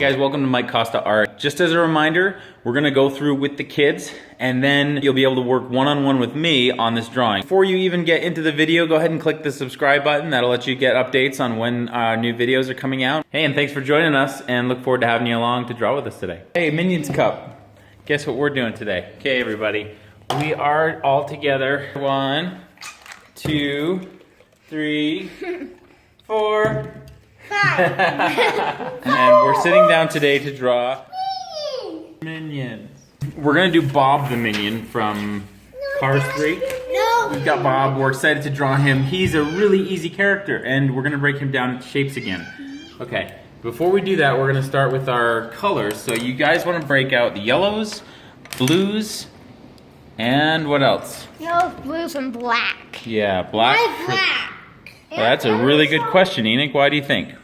guys, welcome to Mike Costa Art. Just as a reminder, we're gonna go through with the kids and then you'll be able to work one-on-one with me on this drawing. Before you even get into the video, go ahead and click the subscribe button. That'll let you get updates on when new videos are coming out. Hey, and thanks for joining us and look forward to having you along to draw with us today. Hey, Minions Cup. Guess what we're doing today? Okay, everybody. We are all together. 1, 2, 3, 4, 5. And we're sitting down today to draw Minions. We're gonna do Bob the Minion from Cars 3. No. We've got Bob, we're excited to draw him. He's a really easy character and we're gonna break him down into shapes again. Okay, before we do that, we're gonna start with our colors. So you guys wanna break out the yellows, blues, and what else? Yellows, blues, and black. Yeah, black. Why black? Well, that's a really good question, Enoch. Why do you think?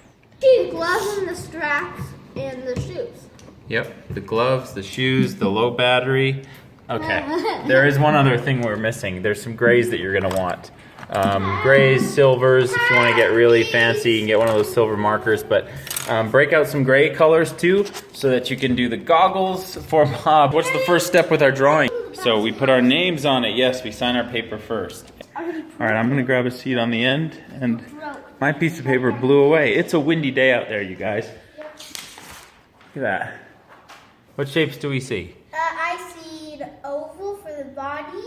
The gloves and the straps and the shoes. Yep, the gloves, the shoes, the low battery. Okay, there is one other thing we're missing. There's some grays that you're gonna want. Grays, silvers, if you wanna get really fancy, you can get one of those silver markers, but break out some gray colors too, so that you can do the goggles for Bob. What's the first step with our drawing? So we put our names on it. Yes, we sign our paper first. All right, I'm gonna grab a seat on the end, and my piece of paper blew away. It's a windy day out there, you guys. Look at that. What shapes do we see? I see the oval for the body.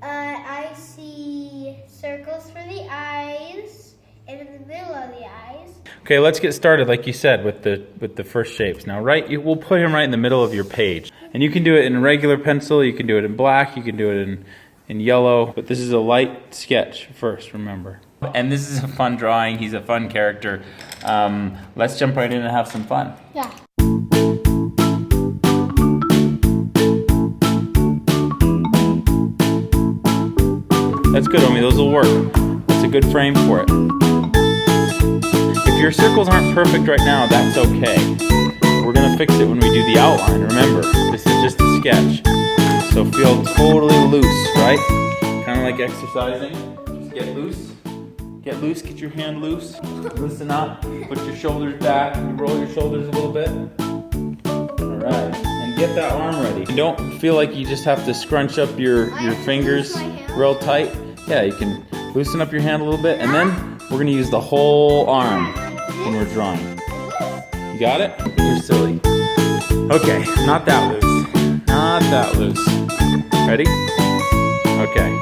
I see circles for the eyes, and in the middle of the eyes. Okay, let's get started, like you said, with the first shapes. Now, we'll put him right in the middle of your page, and you can do it in regular pencil. You can do it in black. You can do it in yellow. But this is a light sketch first. Remember. And this is a fun drawing. He's a fun character. Let's jump right in and have some fun. Yeah. That's good, Omi. Those will work. That's a good frame for it. If your circles aren't perfect right now, that's okay. We're gonna fix it when we do the outline. Remember, this is just a sketch. So feel totally loose, right? Kind of like exercising. Just get loose. Get loose, get your hand loose. Listen up, put your shoulders back, roll your shoulders a little bit. Alright, and get that arm ready. You don't feel like you just have to scrunch up your fingers real tight. Yeah, you can loosen up your hand a little bit, and then we're gonna use the whole arm when we're drawing. You got it? You're silly. Okay, not that loose. Not that loose. Ready? Okay.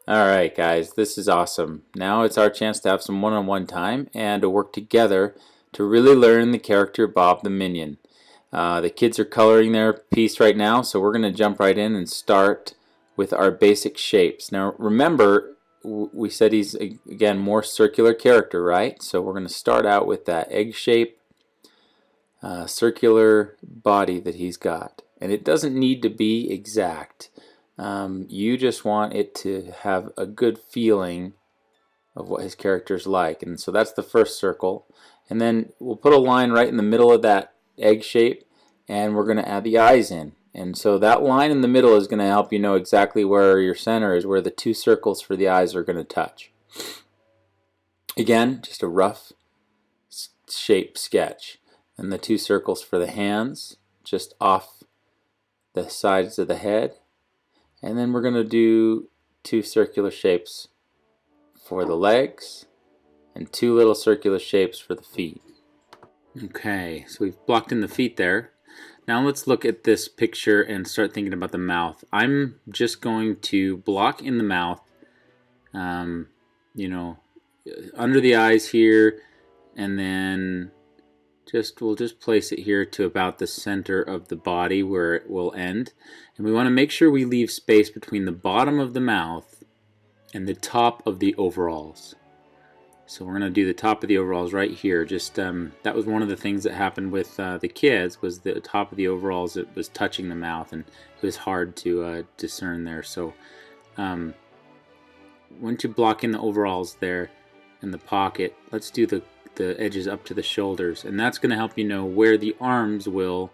Alright guys, this is awesome. Now it's our chance to have some one-on-one time and to work together to really learn the character Bob the Minion. The kids are coloring their piece right now, so we're going to jump right in and start with our basic shapes. Now remember, we said he's, again, more circular character, right? So we're going to start out with that egg shape, circular body that he's got. And it doesn't need to be exact. You just want it to have a good feeling of what his character's like, and so that's the first circle, and then we'll put a line right in the middle of that egg shape, and we're going to add the eyes in, and so that line in the middle is going to help you know exactly where your center is, where the two circles for the eyes are going to touch. Again, just a rough shape sketch, and the two circles for the hands just off the sides of the head. And then we're going to do two circular shapes for the legs and two little circular shapes for the feet. Okay, so we've blocked in the feet there. Now let's look at this picture and start thinking about the mouth. I'm just going to block in the mouth, you know, under the eyes here, and then we'll just place it here to about the center of the body where it will end. And we want to make sure we leave space between the bottom of the mouth and the top of the overalls. So we're going to do the top of the overalls right here. Just that was one of the things that happened with the kids, was the top of the overalls, it was touching the mouth, and it was hard to discern there. So once you block in the overalls there in the pocket, let's do the edges up to the shoulders, and that's going to help you know where the arms will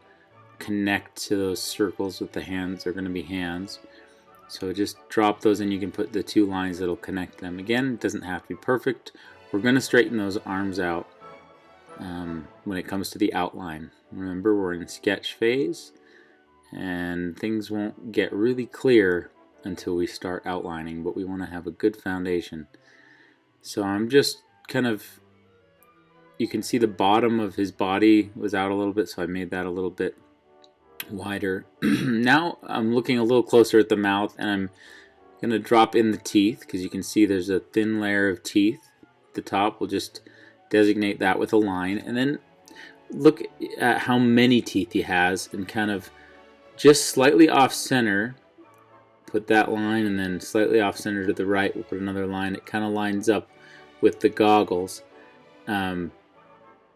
connect to those circles with the hands. They're going to be hands. So just drop those and you can put the 2 lines that'll connect them. Again, it doesn't have to be perfect. We're going to straighten those arms out when it comes to the outline. Remember, we're in sketch phase, and things won't get really clear until we start outlining, but we want to have a good foundation. So I'm just kind of, you can see the bottom of his body was out a little bit, so I made that a little bit wider. Now I'm looking a little closer at the mouth, and I'm going to drop in the teeth, because you can see there's a thin layer of teeth at the top. We'll just designate that with a line, and then look at how many teeth he has, and kind of just slightly off center put that line, and then slightly off center to the right we'll put another line. It kind of lines up with the goggles. And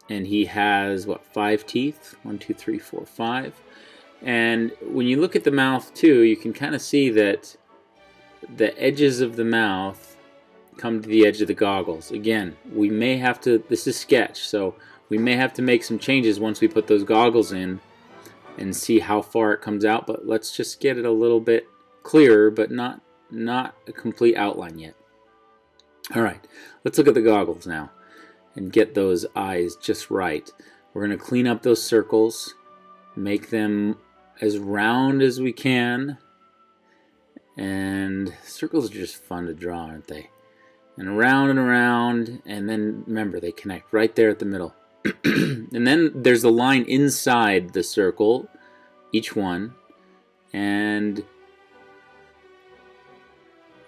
he has, what, 5 teeth? 1, 2, 3, 4, 5. And when you look at the mouth too, you can kind of see that the edges of the mouth come to the edge of the goggles. Again, we may have to, this is sketch, so we may have to make some changes once we put those goggles in and see how far it comes out, but let's just get it a little bit clearer, but not a complete outline yet. Alright, let's look at the goggles now and get those eyes just right. We're going to clean up those circles, make them as round as we can, and circles are just fun to draw, aren't they? And around, and then remember, they connect right there at the middle. And then there's a line inside the circle, each one, and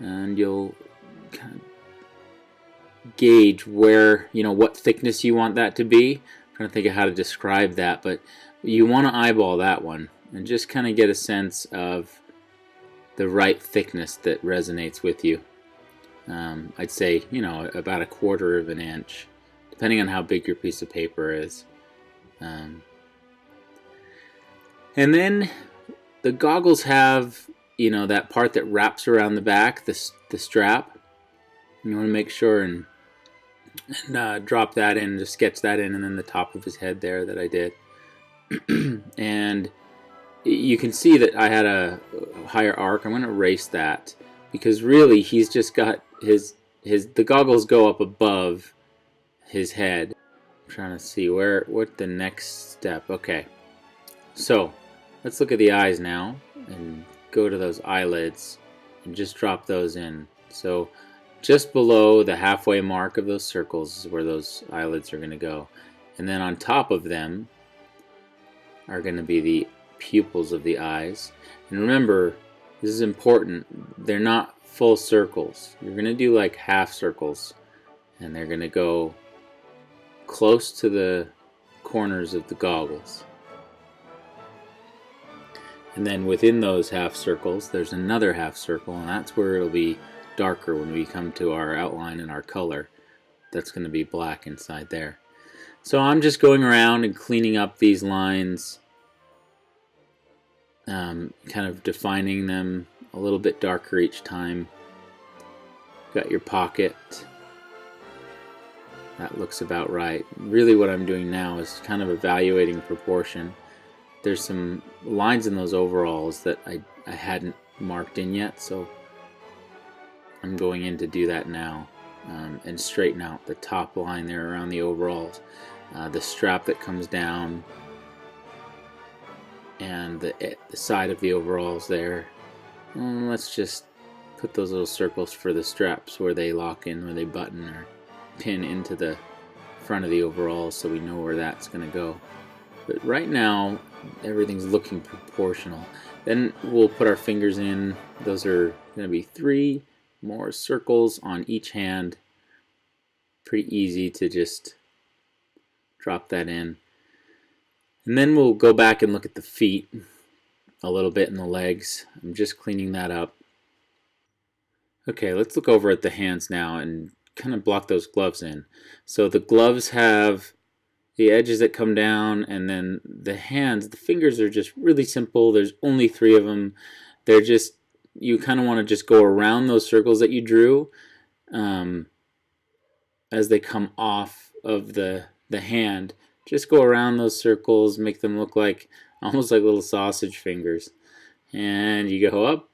you'll kind of gauge where, what thickness you want that to be. I'm trying to think of how to describe that, but you want to eyeball that one and just kind of get a sense of the right thickness that resonates with you. I'd say, about 1/4 of an inch, depending on how big your piece of paper is. And then the goggles have, that part that wraps around the back, the strap. You want to make sure and drop that in, just sketch that in, and then the top of his head there that I did. And you can see that I had a higher arc. I'm going to erase that, because really he's just got the goggles go up above his head. I'm trying to see what the next step. Okay, so let's look at the eyes now and go to those eyelids and just drop those in. So just below the halfway mark of those circles is where those eyelids are going to go, and then on top of them are going to be the pupils of the eyes. And remember, this is important, they're not full circles. You're going to do like half circles, and they're going to go close to the corners of the goggles. And then within those half circles there's another half circle, and that's where it'll be darker when we come to our outline and our color. That's going to be black inside there. So I'm just going around and cleaning up these lines, kind of defining them a little bit darker each time. Got your pocket. That looks about right. Really what I'm doing now is kind of evaluating proportion. There's some lines in those overalls that I hadn't marked in yet, so I'm going in to do that now, and straighten out the top line there around the overalls, the strap that comes down, and the side of the overalls there. Let's just put those little circles for the straps where they lock in, where they button or pin into the front of the overalls, so we know where that's going to go. But right now everything's looking proportional. Then we'll put our fingers in. Those are going to be 3 more circles on each hand. Pretty easy to just drop that in. And then we'll go back and look at the feet a little bit, and the legs. I'm just cleaning that up. Okay, let's look over at the hands now and kind of block those gloves in. So the gloves have the edges that come down, and then the hands, the fingers are just really simple. There's only 3 of them. They're just, you kind of want to just go around those circles that you drew as they come off of the hand. Just go around those circles, make them look like almost like little sausage fingers. And you go up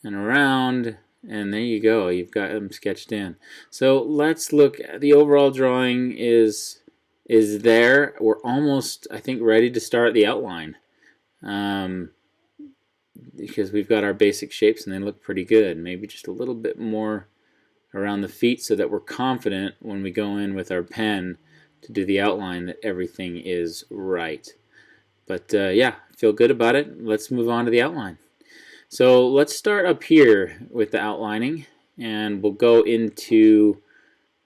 and around, and there you go. You've got them sketched in. So let's look at the overall drawing is there. We're almost, I think, ready to start the outline. Because we've got our basic shapes and they look pretty good. Maybe just a little bit more around the feet so that we're confident when we go in with our pen to do the outline that everything is right. But yeah, feel good about it. Let's move on to the outline. So let's start up here with the outlining, and we'll go into,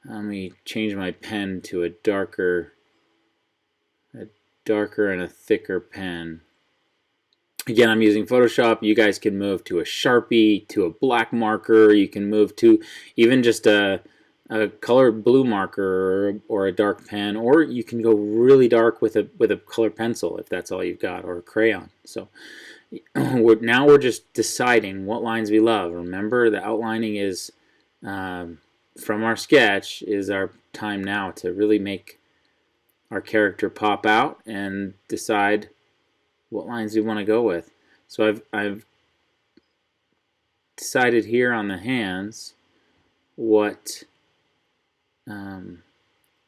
let me change my pen to a darker and a thicker pen. Again, I'm using Photoshop. You guys can move to a Sharpie, to a black marker. You can move to even just a colored blue marker or a dark pen, or you can go really dark with a colored pencil if that's all you've got, or a crayon. So now we're just deciding what lines we love. Remember, the outlining is from our sketch is our time now to really make our character pop out and decide what lines we want to go with. So I've decided here on the hands what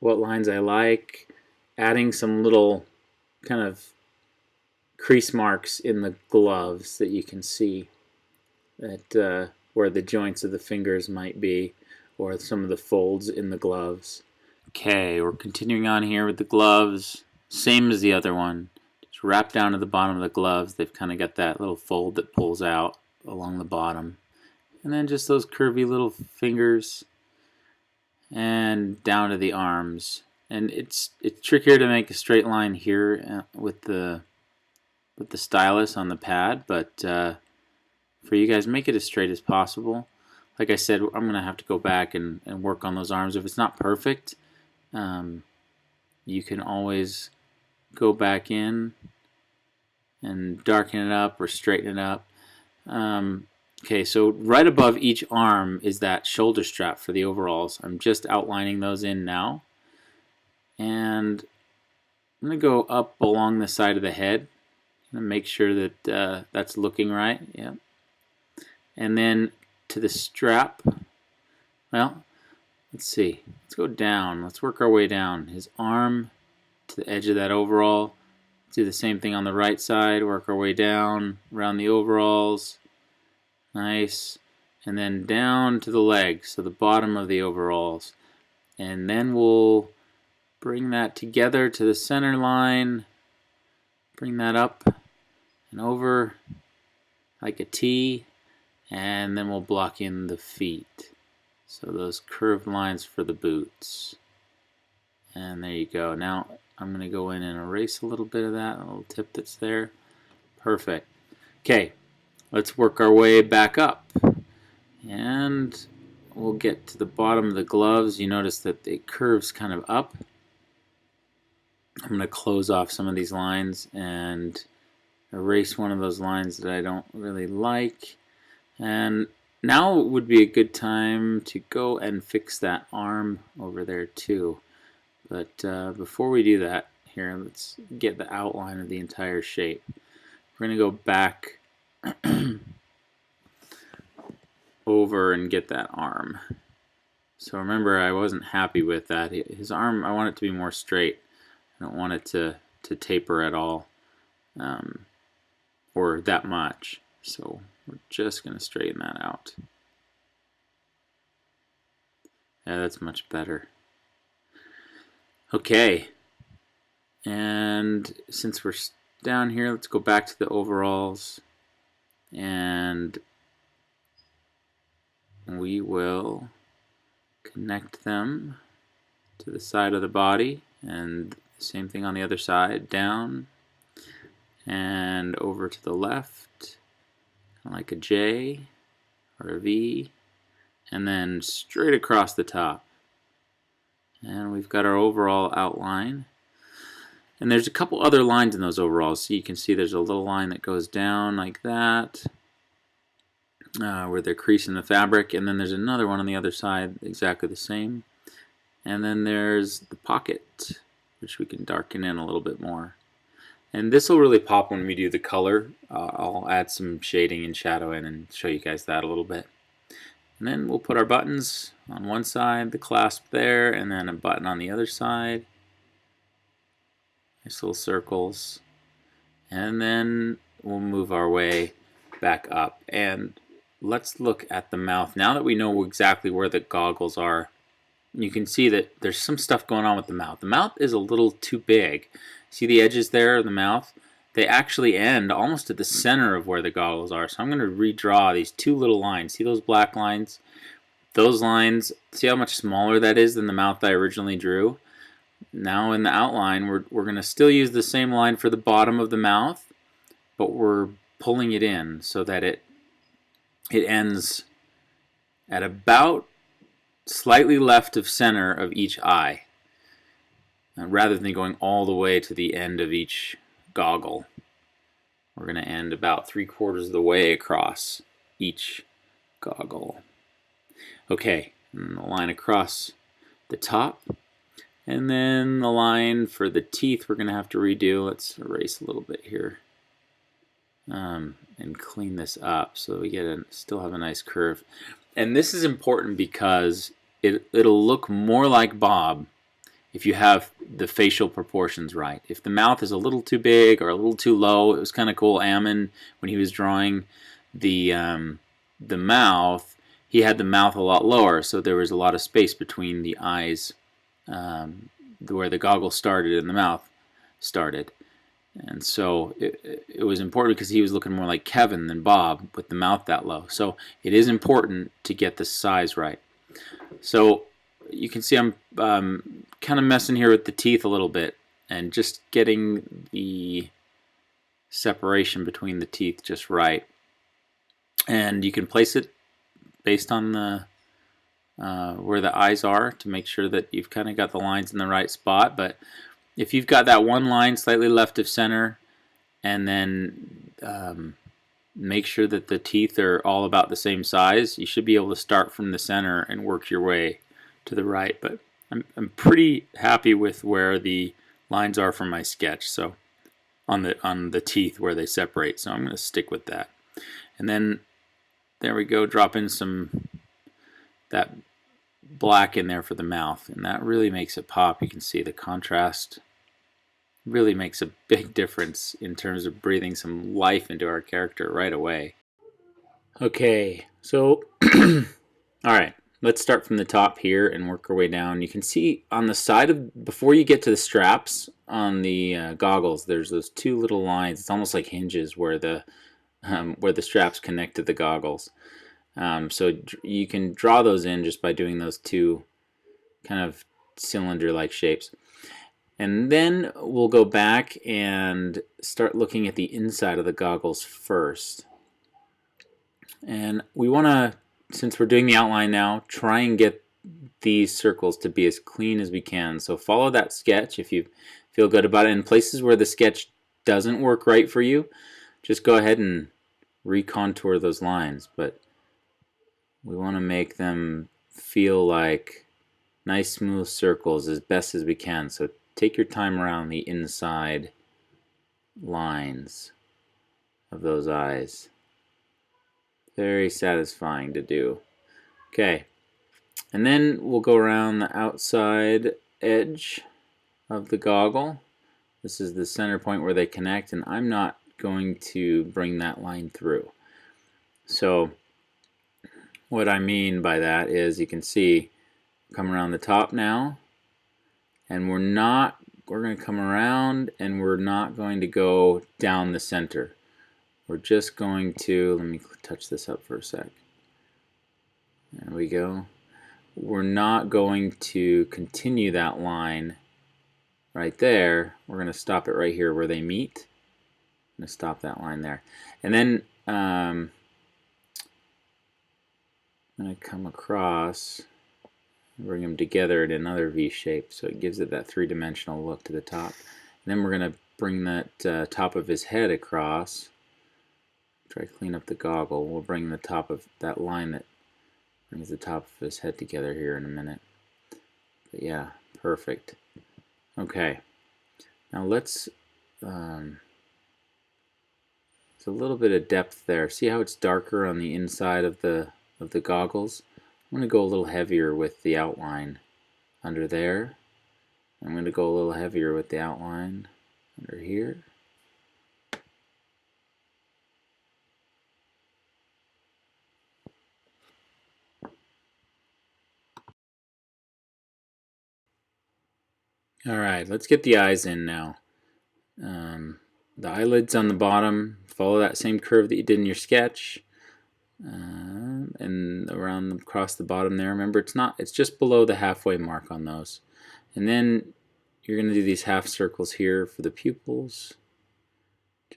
lines I like, adding some little kind of crease marks in the gloves that you can see that where the joints of the fingers might be, or some of the folds in the gloves. Okay, we're continuing on here with the gloves, same as the other one. Just wrap down to the bottom of the gloves. They've kind of got that little fold that pulls out along the bottom, and then just those curvy little fingers and down to the arms. And it's trickier to make a straight line here with the stylus on the pad, but for you guys, make it as straight as possible. Like I said, I'm going to have to go back and work on those arms. If it's not perfect, you can always go back in and darken it up or straighten it up. Okay, so right above each arm is that shoulder strap for the overalls. I'm just outlining those in now. And I'm going to go up along the side of the head and make sure that that's looking right. Yeah. And then to the strap, well, let's see. Let's go down. Let's work our way down. His arm to the edge of that overall. Do the same thing on the right side. Work our way down around the overalls. Nice. And then down to the legs, so the bottom of the overalls. And then we'll bring that together to the center line. Bring that up and over like a T. And then we'll block in the feet. So those curved lines for the boots. And there you go. Now I'm going to go in and erase a little bit of that, a little tip that's there. Perfect. Okay, let's work our way back up. And we'll get to the bottom of the gloves. You notice that it curves kind of up. I'm going to close off some of these lines and erase one of those lines that I don't really like. And now would be a good time to go and fix that arm over there too. But before we do that, here, let's get the outline of the entire shape. We're going to go back over and get that arm. So remember, I wasn't happy with that. His arm, I want it to be more straight. I don't want it to taper at all, or that much. So we're just going to straighten that out. Yeah, that's much better. Okay, and since we're down here, let's go back to the overalls, and we will connect them to the side of the body, and same thing on the other side, down and over to the left, like a J or a V, and then straight across the top. And we've got our overall outline. And there's a couple other lines in those overalls. So you can see there's a little line that goes down like that, where they're creasing the fabric. And then there's another one on the other side, exactly the same. And then there's the pocket, which we can darken in a little bit more. And this will really pop when we do the color. I'll add some shading and shadow in and show you guys that a little bit. And then we'll put our buttons on one side, the clasp there, and then a button on the other side. Nice little circles. And then we'll move our way back up. And let's look at the mouth. Now that we know exactly where the goggles are, you can see that there's some stuff going on with the mouth. The mouth is a little too big. See the edges there of the mouth? They actually end almost at the center of where the goggles are. So I'm going to redraw these two little lines. See those black lines? Those lines, see how much smaller that is than the mouth I originally drew? Now in the outline, we're going to still use the same line for the bottom of the mouth, but we're pulling it in so that it ends at about slightly left of center of each eye, rather than going all the way to the end of each goggle. We're going to end about 3/4 of the way across each goggle. Okay, and the line across the top, and then the line for the teeth we're going to have to redo. Let's erase a little bit here and clean this up so we still have a nice curve. And this is important because it'll look more like Bob if you have the facial proportions right. If the mouth is a little too big or a little too low, it was kind of cool. Ammon, when he was drawing the mouth, he had the mouth a lot lower, so there was a lot of space between the eyes, where the goggle started and the mouth started. And so it was important because he was looking more like Kevin than Bob with the mouth that low. So it is important to get the size right. So you can see I'm kind of messing here with the teeth a little bit and just getting the separation between the teeth just right. And you can place it based on the where the eyes are to make sure that you've kind of got the lines in the right spot. But if you've got that one line slightly left of center, and then make sure that the teeth are all about the same size, you should be able to start from the center and work your way to the right. But I'm pretty happy with where the lines are from my sketch. So on the teeth where they separate. So I'm going to stick with that. And then there we go. Drop in that black in there for the mouth, and that really makes it pop. You can see the contrast really makes a big difference in terms of breathing some life into our character right away. Okay, so alright, let's start from the top here and work our way down. You can see on the side of, before you get to the straps on the goggles, there's those two little lines. It's almost like hinges where the straps connect to the goggles. So you can draw those in just by doing those two kind of cylinder-like shapes. And then we'll go back and start looking at the inside of the goggles first. And we want to, since we're doing the outline now, try and get these circles to be as clean as we can. So follow that sketch if you feel good about it. In places where the sketch doesn't work right for you, just go ahead and recontour those lines. But we want to make them feel like nice smooth circles as best as we can. So take your time around the inside lines of those eyes. Very satisfying to do. Okay, and then we'll go around the outside edge of the goggle. This is the center point where they connect, and I'm not going to bring that line through. So what I mean by that is, you can see, come around the top now, and we're going to come around and we're not going to go down the center. We're just going to, let me touch this up for a sec. There we go. We're not going to continue that line right there. We're going to stop it right here where they meet. I'm going to stop that line there. And then I'm going to come across, bring them together in another V shape, so it gives it that three-dimensional look to the top. And then we're going to bring that top of his head across. Try to clean up the goggle. We'll bring the top of that line that brings the top of his head together here in a minute. But yeah, perfect. Okay, now let's, there's a little bit of depth there. See how it's darker on the inside of the goggles? I'm going to go a little heavier with the outline under there. I'm going to go a little heavier with the outline under here. Alright, let's get the eyes in now. The eyelids on the bottom, follow that same curve that you did in your sketch. And around across the bottom there. Remember, it's just below the halfway mark on those. And then you're going to do these half circles here for the pupils.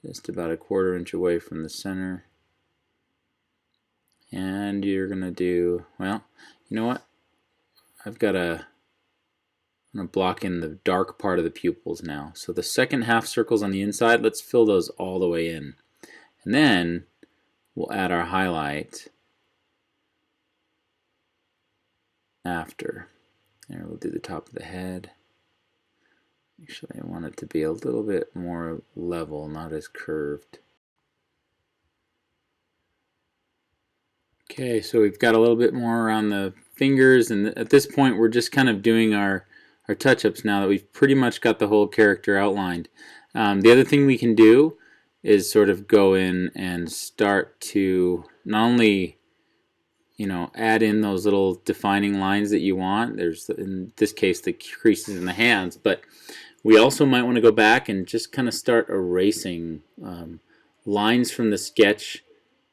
Just about a 1/4 inch away from the center. And you're going to do, well, you know what? I'm going to block in the dark part of the pupils now. So the second half circles on the inside, let's fill those all the way in. And then we'll add our highlight after. There, we'll do the top of the head. Actually, I want it to be a little bit more level, not as curved. Okay, so we've got a little bit more around the fingers, and at this point we're just kind of doing our touch-ups now that we've pretty much got the whole character outlined. The other thing we can do is sort of go in and start to not only, you know, add in those little defining lines that you want. There's, in this case, the creases in the hands, but we also might want to go back and just kind of start erasing lines from the sketch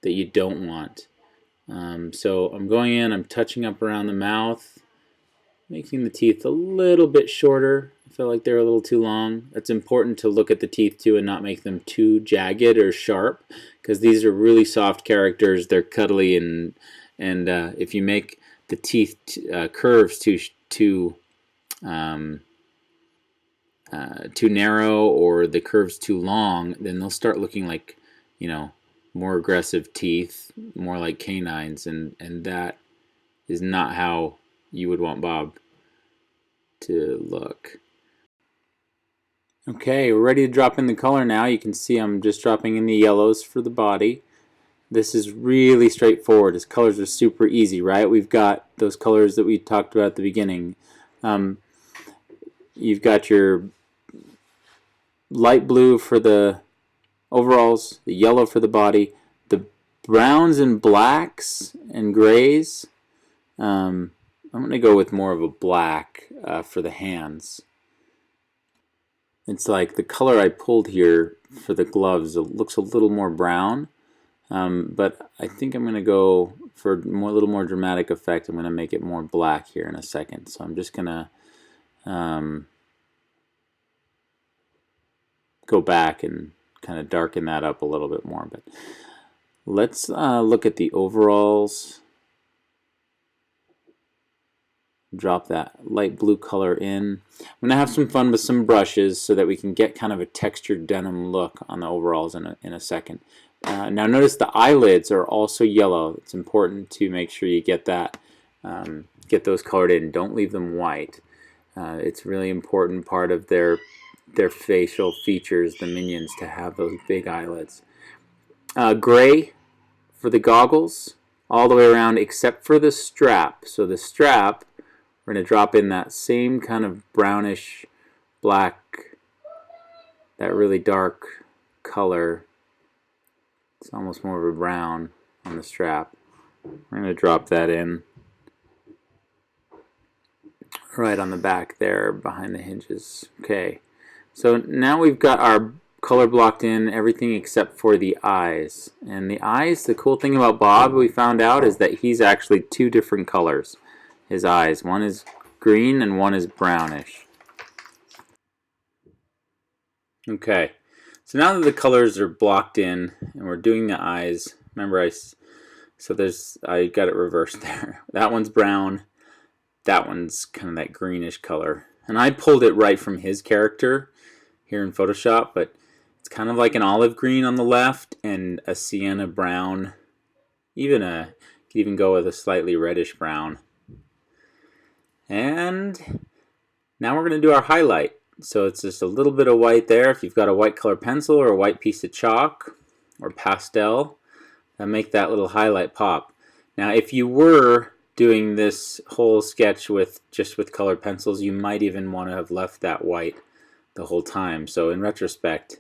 that you don't want. So I'm going in, I'm touching up around the mouth, making the teeth a little bit shorter. I feel like they're a little too long. It's important to look at the teeth too and not make them too jagged or sharp, because these are really soft characters. They're cuddly, and if you make the teeth curves too narrow, or the curves too long, then they'll start looking like, you know, more aggressive teeth, more like canines, and that is not how you would want Bob to look. Okay, we're ready to drop in the color now. You can see I'm just dropping in the yellows for the body. This is really straightforward. His colors are super easy, right? We've got those colors that we talked about at the beginning. You've got your light blue for the overalls, the yellow for the body, the browns and blacks and grays. I'm going to go with more of a black for the hands. It's like the color I pulled here for the gloves, it looks a little more brown, but I think I'm going to go for a little more dramatic effect. I'm going to make it more black here in a second. So I'm just going to go back and kind of darken that up a little bit more. But let's look at the overalls. Drop that light blue color in. I'm going to have some fun with some brushes so that we can get kind of a textured denim look on the overalls in a second. Now notice the eyelids are also yellow. It's important to make sure you get that, get those colored in. Don't leave them white. It's a really important part of their facial features, the Minions, to have those big eyelids. Gray for the goggles, all the way around except for the strap. So the strap, we're going to drop in that same kind of brownish black, that really dark color. It's almost more of a brown on the strap. We're going to drop that in right on the back there behind the hinges. Okay, so now we've got our color blocked in, everything except for the eyes. And the eyes, the cool thing about Bob, we found out, is that he's actually two different colors. His eyes, one is green and one is brownish. Okay, so now that the colors are blocked in and we're doing the eyes, remember I So I got it reversed there. That one's brown. That one's kind of that greenish color. And I pulled it right from his character here in Photoshop, but it's kind of like an olive green on the left and a sienna brown. You could even go with a slightly reddish brown. And now we're going to do our highlight. So it's just a little bit of white there. If you've got a white color pencil or a white piece of chalk or pastel, that make that little highlight pop. Now if you were doing this whole sketch just with colored pencils, you might even want to have left that white the whole time. So in retrospect,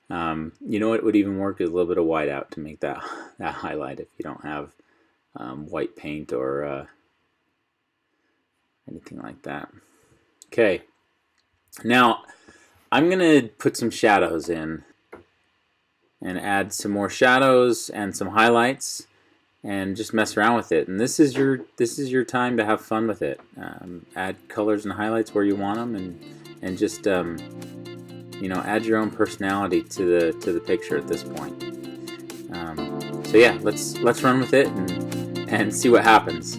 you know what would even work is a little bit of white out to make that highlight if you don't have white paint or anything like that. Okay, now I'm gonna put some shadows in and add some more shadows and some highlights and just mess around with it. And this is your time to have fun with it. Add colors and highlights where you want them, and just you know, add your own personality to the picture at this point. So yeah, let's run with it and see what happens.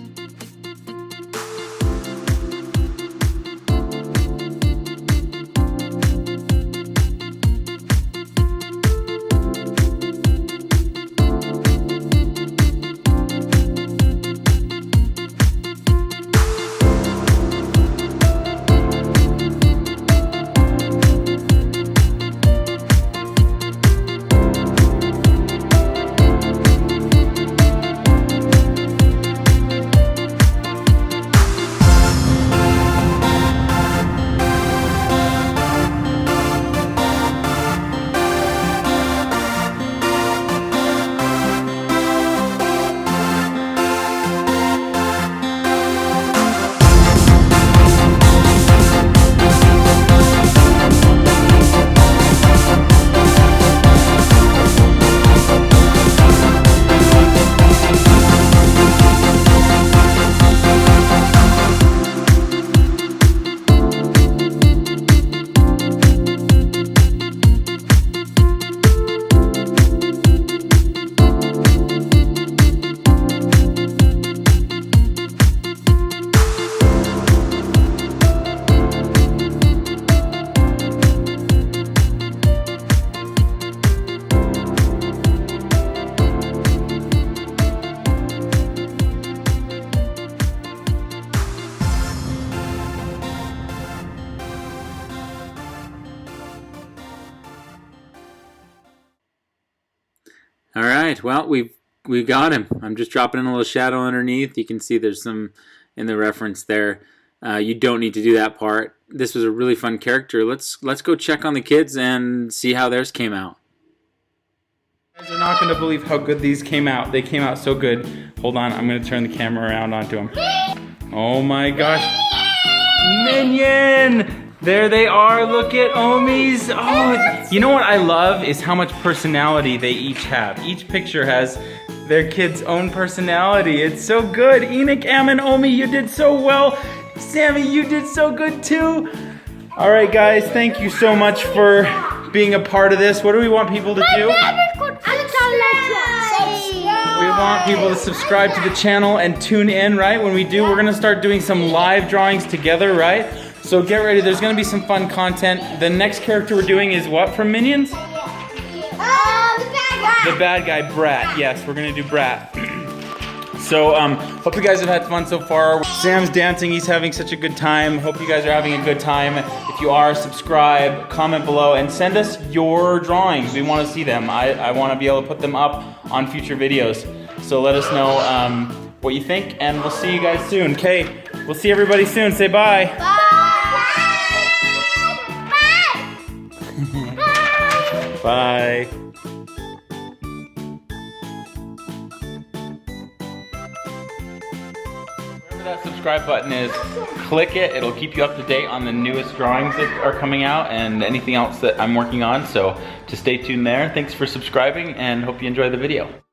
All right, well, we got him. I'm just dropping in a little shadow underneath. You can see there's some in the reference there. You don't need to do that part. This was a really fun character. Let's go check on the kids and see how theirs came out. You guys are not going to believe how good these came out. They came out so good. Hold on, I'm going to turn the camera around onto them. Oh my gosh. Minion! There they are, look at Omi's. Oh, you know what I love is how much personality they each have. Each picture has their kid's own personality. It's so good. Enoch, Ammon, Omi, you did so well. Sammy, you did so good too. All right, guys, thank you so much for being a part of this. What do we want people to do? We want people to subscribe to the channel and tune in, right? When we do, we're gonna start doing some live drawings together, right? So get ready, there's gonna be some fun content. The next character we're doing is what from Minions? The bad guy. The bad guy, Brat. Yes, we're gonna do Brat. So, hope you guys have had fun so far. Sam's dancing, he's having such a good time. Hope you guys are having a good time. If you are, subscribe, comment below, and send us your drawings. We wanna see them. I wanna be able to put them up on future videos. So let us know what you think, and we'll see you guys soon. Okay, we'll see everybody soon. Say bye. Bye. Bye. Wherever that subscribe button is, click it. It'll keep you up to date on the newest drawings that are coming out and anything else that I'm working on. So just stay tuned there. Thanks for subscribing and hope you enjoy the video.